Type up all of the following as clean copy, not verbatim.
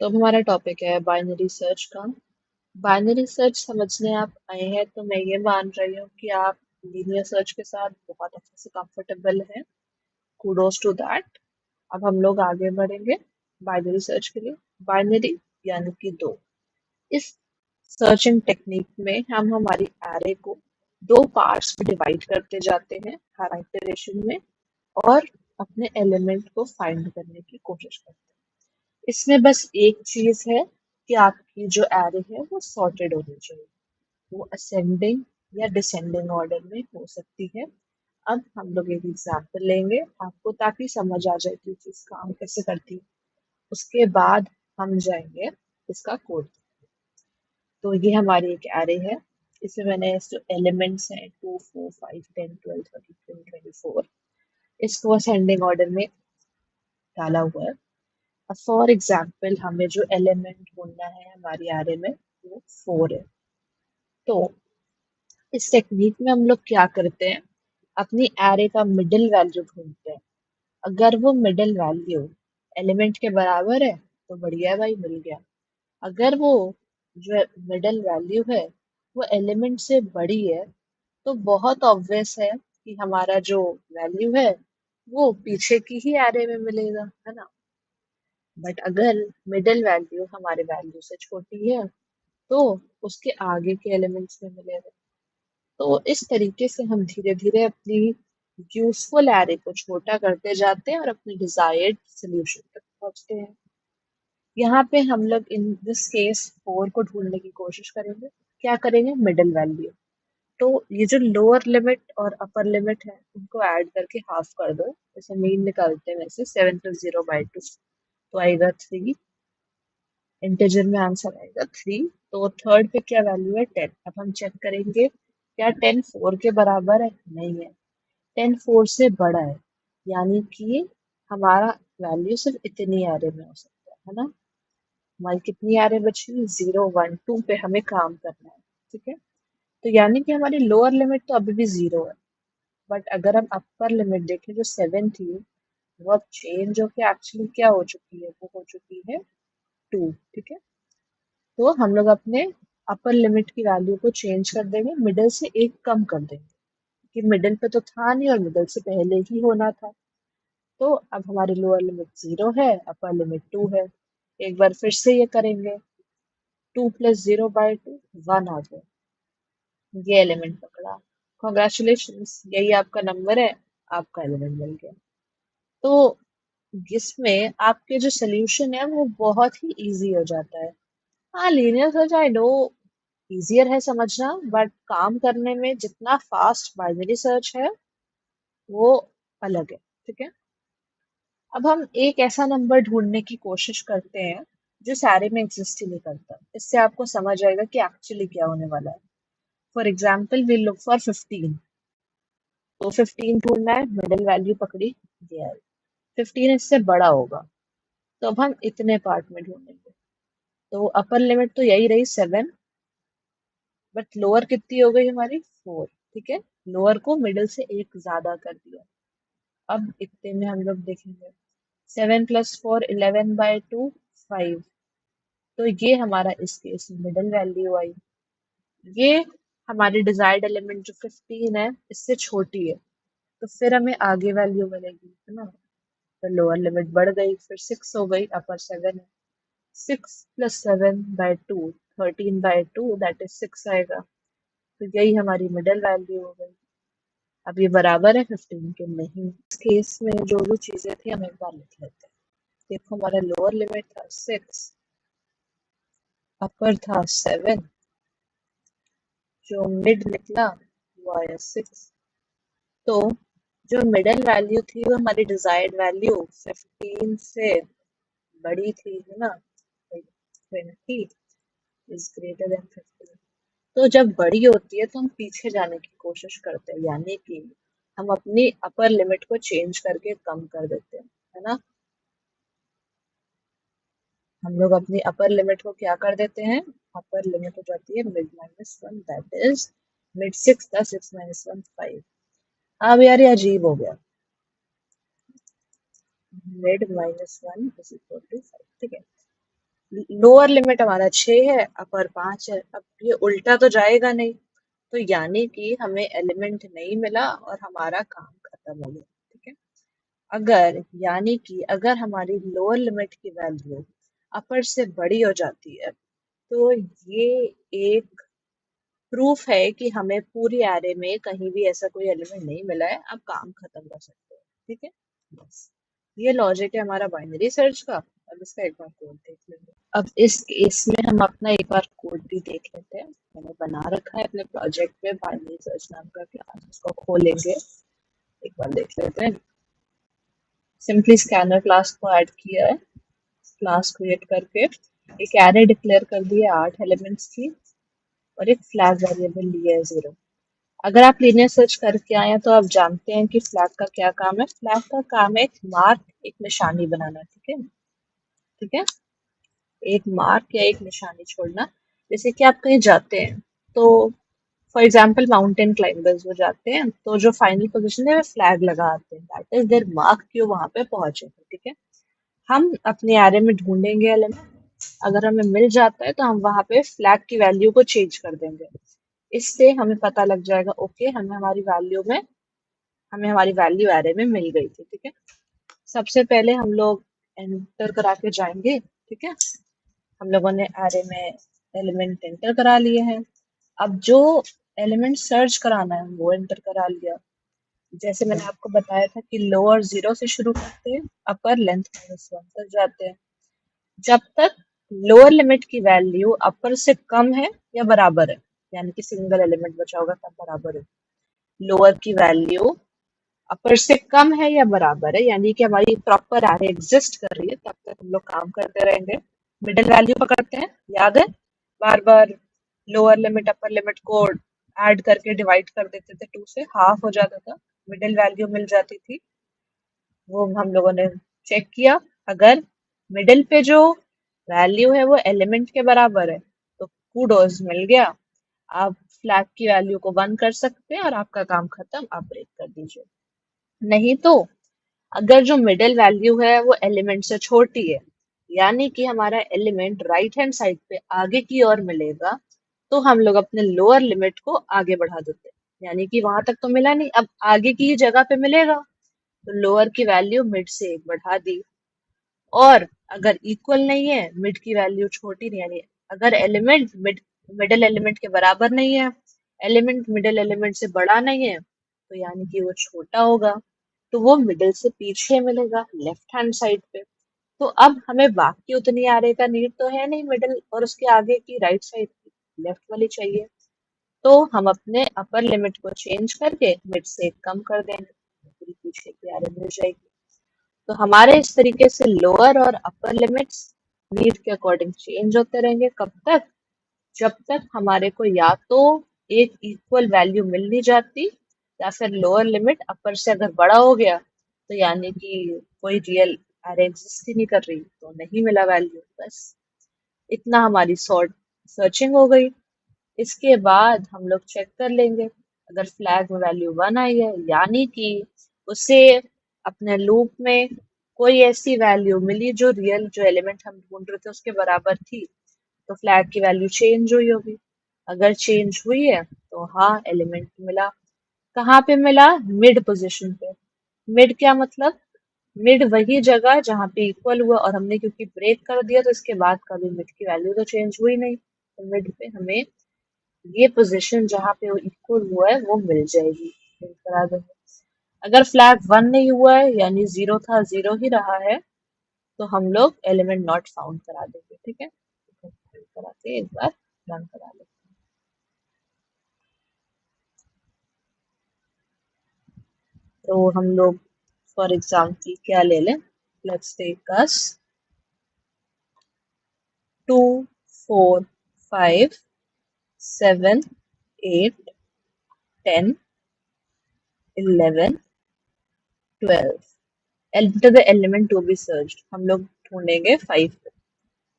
तो अब हमारा टॉपिक है बाइनरी सर्च का। बाइनरी सर्च समझने आप आए हैं तो मैं ये मान रही हूँ कि आप लीनियर सर्च के साथ बहुत अच्छे से कंफर्टेबल हैं। Kudos to that. अब हम लोग आगे बढ़ेंगे बाइनरी सर्च के लिए। बाइनरी यानी कि दो। इस सर्चिंग टेक्निक में हम हमारी एरे को दो पार्ट्स में डिवाइड करते जाते हैं हर इटरेशन में, और अपने एलिमेंट को फाइंड करने की कोशिश करते हैं। इसमें बस एक चीज है कि आपकी जो एरे है वो सॉर्टेड होनी चाहिए। वो असेंडिंग या डिसेंडिंग ऑर्डर में हो सकती है। अब हम लोग एक एग्जाम्पल लेंगे आपको, ताकि समझ आ जाए कि चीज काम कैसे करती है। उसके बाद हम जाएंगे इसका कोड। तो ये हमारी एक एरे है। इसमें मैंने जो एलिमेंट्स हैं 2 4 5 10 12 13 20 24, इसको असेंडिंग ऑर्डर में डाला हुआ है। अब फॉर एग्जाम्पल हमें जो एलिमेंट ढूंढना है हमारी एरे में वो 4 है। तो इस टेक्निक में हम लोग क्या करते हैं, अपनी एरे का मिडिल वैल्यू ढूंढते हैं। अगर वो मिडिल वैल्यू एलिमेंट के बराबर है तो बढ़िया है भाई, मिल गया। अगर वो जो मिडिल वैल्यू है वो एलिमेंट से बड़ी है तो बहुत ऑब्वियस है कि हमारा जो वैल्यू है वो पीछे की ही एरे में मिलेगा, है ना। बट अगर मिडिल वैल्यू हमारे वैल्यू से छोटी है तो उसके आगे के एलिमेंट्स में मिलेगा। तो इस तरीके से हम धीरे धीरे अपनी यूजफुल एरे को छोटा करते जाते हैं और अपने डिजायर्ड सोल्यूशन तक पहुंचते हैं। यहाँ पे हम लोग इन दिस केस 4 को ढूंढने की कोशिश करेंगे। क्या करेंगे, मिडिल वैल्यू। तो ये जो लोअर लिमिट और अपर लिमिट है उनको ऐड करके हाफ कर दो। जैसे मीन निकालते हैं वैसे 7 + 0/2 तो आएगा 3। इंटीजर में आंसर आएगा 3। तो थर्ड पे क्या वैल्यू है, 10। अब हम चेक करेंगे क्या 10 4 के बराबर है, नहीं है। 10 4 से बड़ा है, यानी कि हमारा वैल्यू सिर्फ इतनी एरे में हो सकता है ना। हमारी कितनी एरे बची, 0 1 2 पे हमें काम करना है। ठीक है, तो यानी कि हमारी लोअर लिमिट तो अभी भी 0 है। बट अगर हम अपर लिमिट देखें जो 7 थी, वो अब चेंज होके एक्चुअली क्या हो चुकी है, वो हो चुकी है 2। ठीक है, तो हम लोग अपने अपर लिमिट की वैल्यू को चेंज कर देंगे, मिडिल से एक कम कर देंगे कि मिडिल पे तो था नहीं और मिडिल से पहले ही होना था। तो अब हमारी लोअर लिमिट 0 है, अपर लिमिट 2 है। एक बार फिर से ये करेंगे, 2 + 0/2 1 आ गया। ये एलिमेंट पकड़ा, कॉन्ग्रेचुलेशन, यही आपका नंबर है, आपका एलिमेंट मिल गया। तो इसमें आपके जो सोल्यूशन है वो बहुत ही इजी हो जाता है। हाँ, linear search I know easier है समझना, बट काम करने में जितना फास्ट बाइनरी सर्च है वो अलग है। ठीक है, अब हम एक ऐसा नंबर ढूंढने की कोशिश करते हैं जो सारे में एग्जिस्ट ही नहीं करता। इससे आपको समझ आएगा कि एक्चुअली क्या होने वाला है। For example we look for 15। तो 15 ढूंढना है, मिडिल वैल्यू पकड़ी, ये है। 15 इससे बड़ा होगा, तो अब हम इतने पार्ट में ढूंढेंगे। तो अपर लिमिट तो यही रही 7, बट लोअर कितनी हो गई हमारी, 4। ठीक है, लोअर को मिडिल से एक ज्यादा कर दिया। अब इतने में हम लोग देखेंगे 7 + 4 11/2 5। तो ये हमारा इस केस में मिडिल वैल्यू आई। ये हमारी डिजायर्ड एलिमेंट जो 15 है इससे छोटी है, तो फिर हमें आगे वैल्यू मिलेगी, है ना। तो लोअर लिमिट बढ़ गई, फिर 6 हो गई, अपर 7 है। 6 + 7/2 13/2 दैट इज 6 आएगा। तो यही हमारी मिडिल वैल्यू हो गई। अब ये बराबर है 15 के, नहीं। इस केस में जो जो चीजें थी हम एक बार लिख लेते हैं। देखो, हमारा लोअर लिमिट था 6, अपर था 7, जो मिड निकला वो आया 6। तो जो मिडिल वैल्यू थी वो हमारी डिजायर्ड वैल्यू 15 से बड़ी थी, है ना। 20 इज ग्रेटर देन 15। तो जब बड़ी होती है तो हम पीछे जाने की कोशिश करते हैं, यानी कि हम अपनी अपर लिमिट को चेंज करके कम कर देते हैं, है ना। हम लोग अपनी अपर लिमिट को क्या कर देते हैं, अपर लिमिट हो जाती है मिड -1, दैट इज मिड 6 था, 6 - 1 5। अब यार ये अजीब हो गया, मिड -1 इज इक्वल टू 5। ठीक है, लोअर लिमिट हमारा 6 है, अपर 5 है। अब ये उल्टा तो जाएगा नहीं, तो यानी कि हमें एलिमेंट नहीं मिला और हमारा काम खत्म हो गया। ठीक है। अगर हमारी लोअर लिमिट की वैल्यू अपर से बड़ी हो जाती है, तो ये एक प्रूफ है कि हमें पूरी एरे में कहीं भी ऐसा कोई एलिमेंट नहीं मिला है, अब काम खत्म कर सकते हैं। ठीक है। बस ये लॉजिक है हमारा बाइनरी सर्च का। अब इसका एक बार कोड देख लेंगे। अब इस केस में हम अपना एक बार कोड भी देख लेते हैं। मैंने बना रखा है अपने प्रोजेक्ट में बाइनरी सर्च नाम का क्लास, उसको खोलेंगे, एक बार देख लेते हैं। सिंपली स्कैनर क्लास को ऐड किया है, क्लास क्रिएट करके एक एरे डिक्लेयर कर दिया 8 एलिमेंट्स की, और एक फ्लैग वेरिएबल लिया है 0। अगर आप लीनियर सर्च करके आए हैं तो आप जानते हैं कि फ्लैग का क्या काम है। फ्लैग का काम है एक मार्क, एक निशानी बनाना। ठीक है। ठीक है। एक मार्क या एक निशानी छोड़ना। जैसे कि आप कहीं जाते हैं, तो फॉर एग्जाम्पल माउंटेन क्लाइंबर्स वो जाते हैं, तो जो फाइनल पोजीशन है वो फ्लैग लगा आते हैं, दैट इज देयर मार्क कि वो वहां पे पहुंचे। ठीक है। हम अपने एरे में ढूंढेंगे एलिमेंट, अगर हमें मिल जाता है तो हम वहां पे फ्लैग की वैल्यू को चेंज कर देंगे। इससे हमें पता लग जाएगा, ओके, हमें हमारी वैल्यू एरे में मिल गई थी। ठीक है। सबसे पहले हम लोग एंटर करा के जाएंगे। ठीक है। हम लोगों ने एरे में एलिमेंट एंटर करा लिए हैं। अब जो एलिमेंट सर्च कराना है वो एंटर करा लिया। जैसे मैंने आपको बताया था कि लोअर 0 से शुरू करते हैं, अपर लेंथ -1 तक जाते हैं। जब तक लोअर लिमिट की वैल्यू अपर से कम है या बराबर है, यानी कि सिंगल एलिमेंट बचा होगा तब बराबर है, लोअर की वैल्यू अपर से कम है या बराबर है, यानी कि हमारी प्रॉपर एरे एग्जिस्ट कर रही है, तब तक हम लोग काम करते रहेंगे। मिडिल वैल्यू पकड़ते हैं, याद है, बार बार लोअर लिमिट अपर लिमिट को ऐड करके डिवाइड कर देते थे, 2 से हाफ हो जाता था, मिडिल वैल्यू मिल जाती थी। वो हम लोगों ने चेक किया, अगर मिडिल पे जो वैल्यू है वो एलिमेंट के बराबर है तो कूडोज मिल गया। आप फ्लैग की वैल्यू को 1 कर सकते हैं और आपका काम खत्म, आप ब्रेक कर दीजिए। नहीं तो अगर जो मिडिल वैल्यू है वो एलिमेंट से छोटी है, यानी कि हमारा एलिमेंट राइट हैंड साइड पे आगे की ओर मिलेगा, तो हम लोग अपने लोअर लिमिट को आगे बढ़ा देते हैं, यानी कि वहां तक तो मिला नहीं, अब आगे की ही जगह पे मिलेगा, तो लोअर की वैल्यू मिड से 1 बढ़ा दी। और अगर इक्वल नहीं है, मिड की वैल्यू छोटी नहीं, यानी अगर एलिमेंट मिडिल एलिमेंट के बराबर नहीं है, एलिमेंट मिडिल एलिमेंट से बड़ा नहीं है, तो यानी कि वो छोटा होगा, तो वो मिडिल से पीछे मिलेगा लेफ्ट हैंड साइड पे। तो अब हमें बाकी उतनी आरे का नीड तो है नहीं मिडिल और उसके आगे की राइट साइड की, लेफ्ट वाली चाहिए। तो हम अपने अपर लिमिट को चेंज करके मिड से कम कर देंगे, पूरी पीछे की आरे मिल जाएगी। तो हमारे इस तरीके से लोअर और अपर लिमिट्स नीड के अकॉर्डिंग चेंज होते रहेंगे। कब तक? जब तक हमारे को या तो एक इक्वल वैल्यू मिल नहीं जाती, या फिर लोअर लिमिट अपर से अगर बड़ा हो गया, तो यानी कि कोई रियल एरे एग्जिस्ट ही नहीं कर रही, तो नहीं मिला वैल्यू। बस इतना हमारी सर्चिंग हो गई। इसके बाद हम लोग चेक कर लेंगे, अगर फ्लैग में वैल्यू 1 आई है, यानी कि उसे अपने लूप में कोई ऐसी वैल्यू मिली जो रियल, जो एलिमेंट हम ढूंढ रहे थे उसके बराबर थी, तो फ्लैग की वैल्यू चेंज हुई होगी। अगर चेंज हुई है तो हाँ, एलिमेंट मिला। कहाँ पे मिला? मिड पोजीशन पे। मिड क्या मतलब? मिड वही जगह जहाँ पे इक्वल हुआ, और हमने क्योंकि ब्रेक कर दिया तो इसके बाद कभी मिड की वैल्यू तो चेंज हुई नहीं, तो मिड पे हमें ये पोजीशन जहाँ पे वो इक्वल हुआ है वो मिल जाएगी, प्रिंट करा देंगे। अगर फ्लैग 1 नहीं हुआ है, यानी 0 था, 0 ही रहा है, तो हम लोग एलिमेंट नॉट फाउंड करा देंगे। ठीक है। तो प्रिंट करा के एक बार रन करा लेते हैं। तो हम लोग फॉर एग्जाम्पल क्या ले लें, let's take us 2, 4, 5, 7, 8, 10, 11, 12। Enter the element to be searched, हम लोग ढूंढेंगे 5।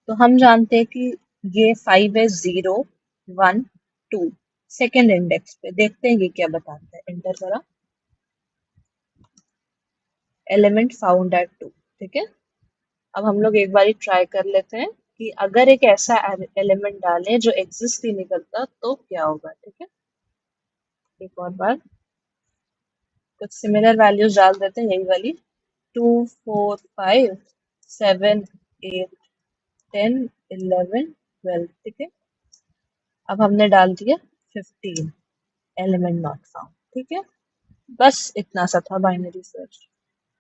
तो हम जानते हैं कि ये 5 है, 0, 1, 2, सेकेंड इंडेक्स पे। देखते हैं ये क्या बताता है। एंटर करा, एलिमेंट फाउंड एट 2। ठीक है। अब हम लोग एक बार ट्राई कर लेते हैं, कि अगर एक ऐसा एलिमेंट डालें जो एग्जिस्ट ही नहीं करता तो क्या होगा। ठीक है, एक और बार कुछ सिमिलर वैल्यूज डाल देते हैं, यही वाली 2 4 5 7 8 10 11 12। ठीक है, अब हमने डाल दिया 15, एलिमेंट नॉट फाउंड। ठीक है, बस इतना सा था बाइनरी सर्च।